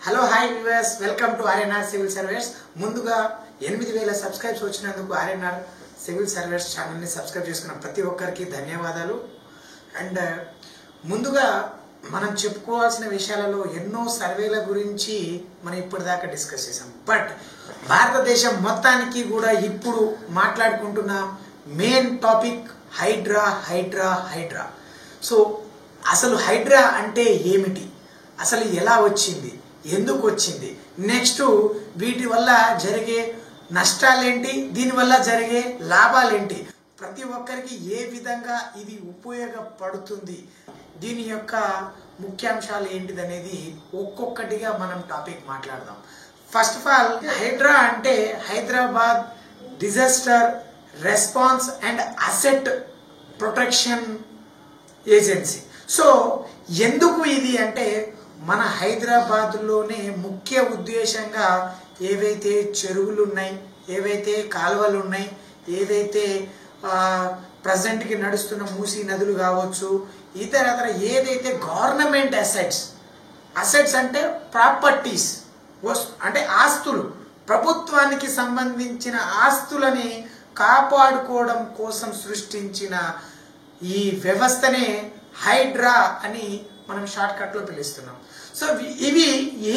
Hello hi viewers, welcome to RNR civil service. ముందుగా 8000 subscribes వచ్చినందుకు RNR civil service ఛానల్ని subscribe చేసుకున్న ప్రతి ఒక్కరికి ధన్యవాదాలు. అండ్ ముందుగా మనం చెప్పుకోవాల్సిన విషయాలలో ఎన్నో సర్వేల గురించి మనం ఇప్పటిదాకా డిస్కస్ చేసాం. బట్ భారతదేశం మొత్తానికి కూడా ఇప్పుడు మాట్లాడుకుంటున్న main topic Hydra Hydra Hydra. So అసలు హైడ్రా అంటే ఏమిటి, అసలు ఎలా వచ్చింది, ఎందుకు వచ్చింది, నెక్స్ట్ వీటి వల్ల జరిగే నష్టాలేంటి, దీనివల్ల జరిగే లాభాలేంటి, ప్రతి ఒక్కరికి ఏ విధంగా ఇది ఉపయోగపడుతుంది, దీని యొక్క ముఖ్యాంశాలు ఏంటిదనేది ఒక్కొక్కటిగా మనం టాపిక్ మాట్లాడదాం. ఫస్ట్ ఆఫ్ ఆల్ హైడ్రా అంటే Hyderabad disaster response and asset protection agency. So ఎందుకు ఇది అంటే మన హైదరాబాద్లోనే ముఖ్య ఉద్దేశంగా ఏవైతే చెరువులు ఉన్నాయి, ఏవైతే కాలువలు ఉన్నాయి, ఏదైతే ప్రజెంట్కి నడుస్తున్న మూసీ నదులు కావచ్చు, ఇతర ఏదైతే గవర్నమెంట్ అసెట్స్ అంటే ప్రాపర్టీస్, అంటే ఆస్తులు, ప్రభుత్వానికి సంబంధించిన ఆస్తులని కాపాడుకోవడం కోసం సృష్టించిన ఈ వ్యవస్థనే హైడ్రా అని మనం షార్ట్ కట్లో పిలుస్తున్నాం. సో ఇవి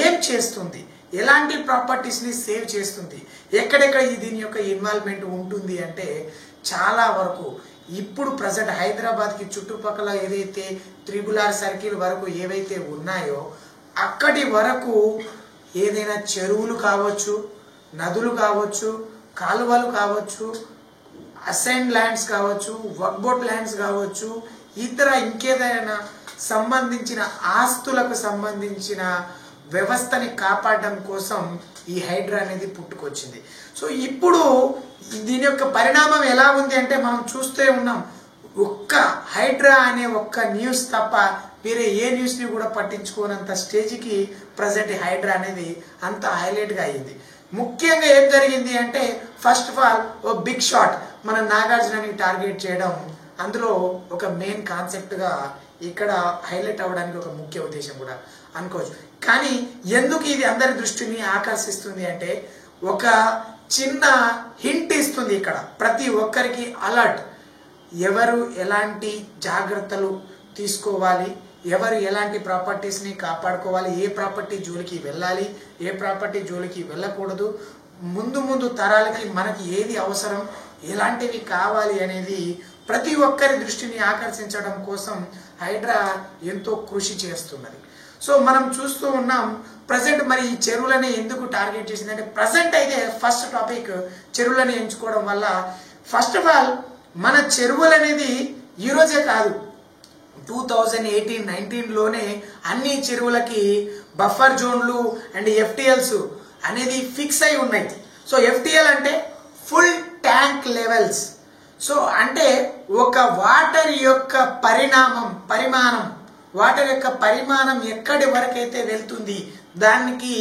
ఏం చేస్తుంది, ఎలాంటి ప్రాపర్టీస్ని సేవ్ చేస్తుంది, ఎక్కడెక్కడ దీని యొక్క ఇన్వాల్వ్మెంట్ ఉంటుంది అంటే చాలా వరకు ఇప్పుడు ప్రజెంట్ హైదరాబాద్కి చుట్టుపక్కల ఏదైతే RRR సర్కిల్ వరకు ఏవైతే ఉన్నాయో అక్కడి వరకు ఏదైనా చెరువులు కావచ్చు, నదులు కావచ్చు, కాలువలు కావచ్చు, అసైన్ ల్యాండ్స్ కావచ్చు, వర్క్బోట్ ల్యాండ్స్ కావచ్చు, ఇతర ఇంకేదైనా సంబంధించిన ఆస్తులకు సంబంధించిన వ్యవస్థని కాపాడడం కోసం ఈ హైడ్రా అనేది పుట్టుకొచ్చింది. సో ఇప్పుడు దీని యొక్క పరిణామం ఎలా ఉంది అంటే మనం చూస్తూ ఉన్నాం. ఒక్క హైడ్రా అనే ఒక్క న్యూస్ తప్ప వేరే ఏ న్యూస్ని కూడా పట్టించుకోనంత స్టేజ్కి ప్రజెంట్ హైడ్రా అనేది అంత హైలైట్గా అయ్యింది. ముఖ్యంగా ఏం జరిగింది అంటే first of all oh big shot మన నాగార్జునని టార్గెట్ చేయడం అందులో ఒక మెయిన్ కాన్సెప్ట్గా ఇక్కడ హైలైట్ అవ్వడానికి ఒక ముఖ్య ఉద్దేశం కూడా అనుకోవచ్చు. కానీ ఎందుకు ఇది అందరి దృష్టిని ఆకర్షిస్తుంది అంటే ఒక చిన్న హింట్ ఇస్తుంది. ఇక్కడ ప్రతి ఒక్కరికి అలర్ట్, ఎవరు ఎలాంటి జాగ్రత్తలు తీసుకోవాలి, ఎవరు ఎలాంటి ప్రాపర్టీస్ని కాపాడుకోవాలి, ఏ ప్రాపర్టీ జోలికి వెళ్ళాలి, ఏ ప్రాపర్టీ జోలికి వెళ్ళకూడదు, ముందు తరాలకి మనకి ఏది అవసరం, ఎలాంటివి కావాలి అనేది ప్రతి ఒక్కరి దృష్టిని ఆకర్షించడం కోసం హైడ్రా ఎంతో కృషి చేస్తున్నది. సో మనం చూస్తూ ఉన్నాం ప్రజెంట్ మరి ఈ చెరువులని ఎందుకు టార్గెట్ చేసిందంటే ప్రజెంట్ అయితే ఫస్ట్ టాపిక్ చెరువులని ఎంచుకోవడం వల్ల ఫస్ట్ ఆఫ్ ఆల్ మన చెరువులు అనేది ఈరోజే కాదు, 2018-19లోనే అన్ని చెరువులకి బఫర్ జోన్లు అండ్ FTLs అనేది ఫిక్స్ అయి ఉన్నాయి. సో FTL అంటే ఫుల్ ట్యాంక్ లెవెల్స్. సో అంటే ఒక వాటర్ యొక్క పరిమాణం ఎక్కడి వరకు అయితే వెళ్తుంది, దానికి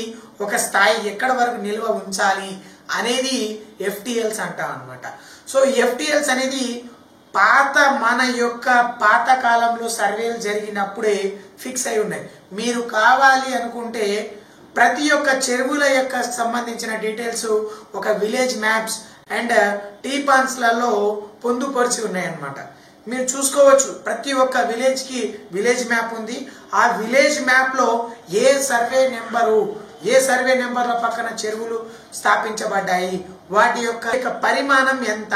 ఒక స్థాయి ఎక్కడి వరకు నిల్వ ఉంచాలి అనేది FTLs అంటాం అనమాట. సో FTLs అనేది మన యొక్క పాత కాలంలో సర్వేలు జరిగినప్పుడే ఫిక్స్ అయి ఉన్నాయి. మీరు కావాలి అనుకుంటే ప్రతి ఒక్క చెరువుల యొక్క సంబంధించిన డీటెయిల్స్ ఒక విలేజ్ మ్యాప్స్ అండ్ టీపాన్స్లలో పొందుపరిచి ఉన్నాయన్నమాట. మీరు చూసుకోవచ్చు ప్రతి ఒక్క విలేజ్కి విలేజ్ మ్యాప్ ఉంది. ఆ విలేజ్ మ్యాప్లో ఏ సర్వే నెంబర్ల పక్కన చెరువులు స్థాపించబడ్డాయి, వాటి యొక్క పరిమాణం ఎంత,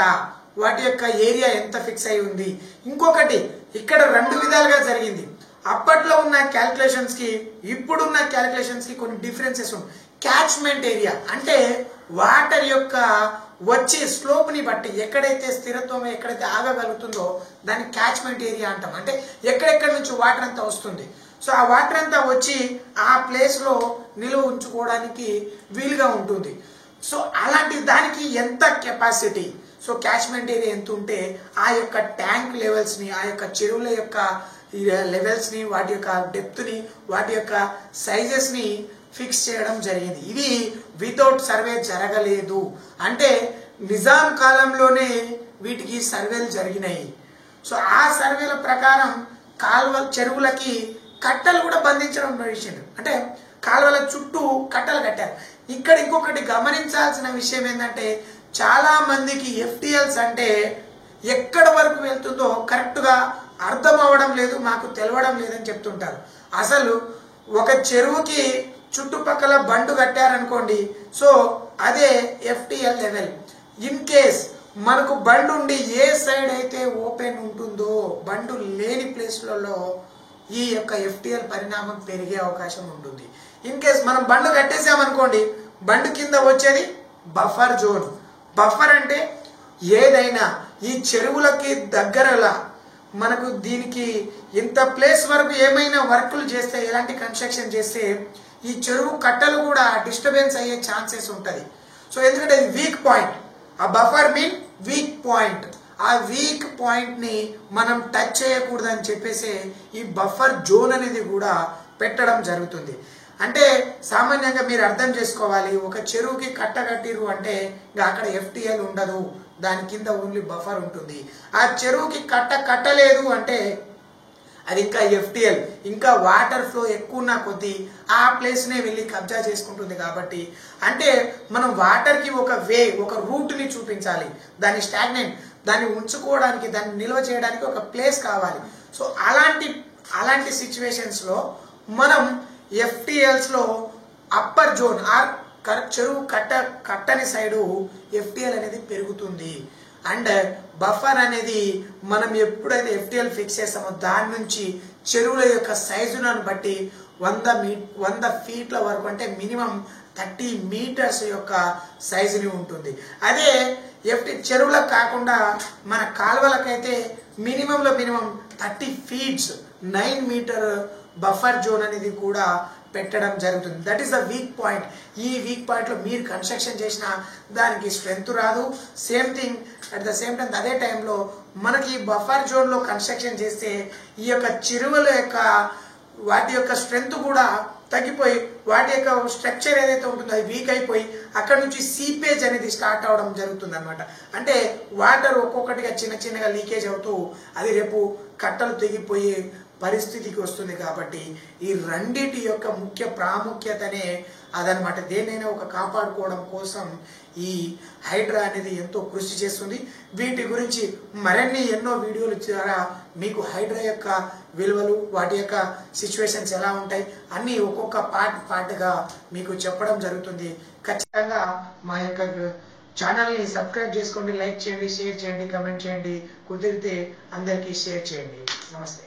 వాటి యొక్క ఏరియా ఎంత ఫిక్స్ అయి ఉంది. ఇంకొకటి ఇక్కడ 2 విధాలుగా జరిగింది. అప్పట్లో ఉన్న క్యాల్కులేషన్స్కి ఇప్పుడున్న క్యాల్కులేషన్స్కి కొన్ని డిఫరెన్సెస్ ఉన్నాయి. క్యాచ్మెంట్ ఏరియా అంటే వాటర్ యొక్క వచ్చే స్లోప్ని బట్టి ఎక్కడైతే స్థిరత్వం, ఎక్కడైతే ఆగగలుగుతుందో దాన్ని క్యాచ్మెంట్ ఏరియా అంటాం. అంటే ఎక్కడెక్కడి నుంచి వాటర్ అంతా వస్తుంది, సో ఆ వాటర్ అంతా వచ్చి ఆ ప్లేస్లో నిల్వ ఉంచుకోవడానికి వీలుగా ఉంటుంది. సో అలాంటి దానికి ఎంత కెపాసిటీ, సో క్యాచ్మెంట్ ఏరియా ఎంత ఉంటే ఆ యొక్క ట్యాంక్ లెవెల్స్ని, ఆ యొక్క చెరువుల యొక్క లెవెల్స్ని, వాటి యొక్క డెప్త్ని, వాటి యొక్క సైజెస్ని ఫిక్స్ చేయడం జరిగింది. ఇది వితౌట్ సర్వే జరగలేదు. అంటే నిజాం కాలంలోనే వీటికి సర్వేలు జరిగినాయి. సో ఆ సర్వేల ప్రకారం చెరువులకి కట్టలు కూడా బంధించడం విషయం, అంటే కాలువల చుట్టూ కట్టలు కట్టారు. ఇక్కడ ఇంకొకటి గమనించాల్సిన విషయం ఏంటంటే చాలా మందికి ఎఫ్టిఎల్స్ అంటే ఎక్కడ వరకు వెళ్తుందో కరెక్ట్గా అర్థం అవ్వడం లేదు, మాకు తెలవడం లేదని చెప్తుంటారు. అసలు ఒక చెరువుకి చుట్టుపక్కల బండు కట్టారనుకోండి, సో అదే ఎఫ్టిఎల్ లెవెల్. ఇన్ కేస్ మనకు బండు ఉండి ఏ సైడ్ అయితే ఓపెన్ ఉంటుందో బండు లేని ప్లేస్లలో ఈ యొక్క ఎఫ్టిఎల్ పరిణామం పెరిగే అవకాశం ఉంటుంది. ఇన్ కేస్ మనం బండు కట్టేసామనుకోండి, బండు కింద వచ్చేది బఫర్ జోన్. బఫర్ అంటే ఏదైనా ఈ చెరువులకి దగ్గరలా మనకు దీనికి ఇంత ప్లేస్ వరకు ఏమైనా వర్కులు చేస్తే, ఎలాంటి కన్స్ట్రక్షన్ చేస్తే ఈ చెరువు కట్టలు కూడా డిస్టర్బెన్స్ అయ్యే ఛాన్సెస్ ఉంటుంది. సో ఎందుకంటే ఇది వీక్ పాయింట్, ఆ బఫర్ మీన్ వీక్ పాయింట్. ఆ వీక్ పాయింట్ ని మనం టచ్ చేయకూడదని చెప్పేసి ఈ బఫర్ జోన్ అనేది కూడా పెట్టడం జరుగుతుంది. అంటే సామాన్యంగా మీరు అర్థం చేసుకోవాలి, ఒక చెరువుకి కట్ట కట్టిరు అంటే అక్కడ ఎఫ్టిఎల్ ఉండదు, దాని కింద ఓన్లీ బఫర్ ఉంటుంది. ఆ చెరువుకి కట్టలేదు అంటే అది ఇంకా ఎఫ్టిఎల్, ఇంకా వాటర్ ఫ్లో ఎక్కువ ఉన్న కొద్దీ ఆ ప్లేస్నే వెళ్ళి కబ్జా చేసుకుంటుంది. కాబట్టి అంటే మనం వాటర్కి ఒక రూట్ని చూపించాలి, దాన్ని స్టాగ్నెంట్, దాన్ని ఉంచుకోవడానికి, దాన్ని నిల్వ చేయడానికి ఒక ప్లేస్ కావాలి. సో అలాంటి సిచ్యువేషన్స్లో మనం ఎఫ్టిఎల్స్లో అప్పర్ జోన్ ఆర్ చెరువు కట్టని సైడు ఎఫ్టిఎల్ అనేది పెరుగుతుంది. అండ్ బఫర్ అనేది మనం ఎప్పుడైతే ఎఫ్టిఎల్ ఫిక్స్ చేస్తామో దాని నుంచి చెరువుల యొక్క సైజులను బట్టి 100 ఫీట్ల వరకు, అంటే మినిమం 30 మీటర్స్ యొక్క సైజుని ఉంటుంది. అదే చెరువులకు కాకుండా మన కాలువలకైతే మినిమంలో minimum 30 feets 9 meter buffer zone అనేది కూడా పెట్టడం జరుగుతుంది. That is the weak point. ఈ వీక్ పాయింట్లో మీరు కన్స్ట్రక్షన్ చేసిన దానికి స్ట్రెంత్ రాదు. Same thing at the same time అదే టైంలో మనకి బఫర్ జోన్లో కన్స్ట్రక్షన్ చేస్తే ఈ యొక్క చెరువుల యొక్క వాటి యొక్క స్ట్రెంత్ కూడా తగ్గిపోయి వాటి యొక్క స్ట్రక్చర్ ఏదైతే ఉంటుందో అది వీక్ అయిపోయి అక్కడ నుంచి సీపేజ్ అనేది స్టార్ట్ అవడం జరుగుతుంది అనమాట. అంటే వాటర్ ఒక్కొక్కటిగా చిన్నగా లీకేజ్ అవుతూ అది రేపు కట్టలు తెగిపోయి పరిస్థితికి వస్తుంది. కాబట్టి ఈ రెండిటి యొక్క ముఖ్య ప్రాముఖ్యతనే అదనమాట. దేన్నైనా ఒక కాపాడుకోవడం కోసం ఈ హైడ్రా అనేది ఎంతో కృషి చేస్తుంది. వీటి గురించి మరిన్ని ఎన్నో వీడియోల ద్వారా మీకు హైడ్రా యొక్క విలువలు, వాటి యొక్క సిచ్యువేషన్స్ ఎలా ఉంటాయి అన్నీ ఒక్కొక్క పార్ట్గా మీకు చెప్పడం జరుగుతుంది. ఖచ్చితంగా మా యొక్క ఛానల్ని సబ్స్క్రైబ్ చేసుకోండి, లైక్ చేయండి, షేర్ చేయండి, కమెంట్ చేయండి, కుదిరితే అందరికీ షేర్ చేయండి. నమస్తే.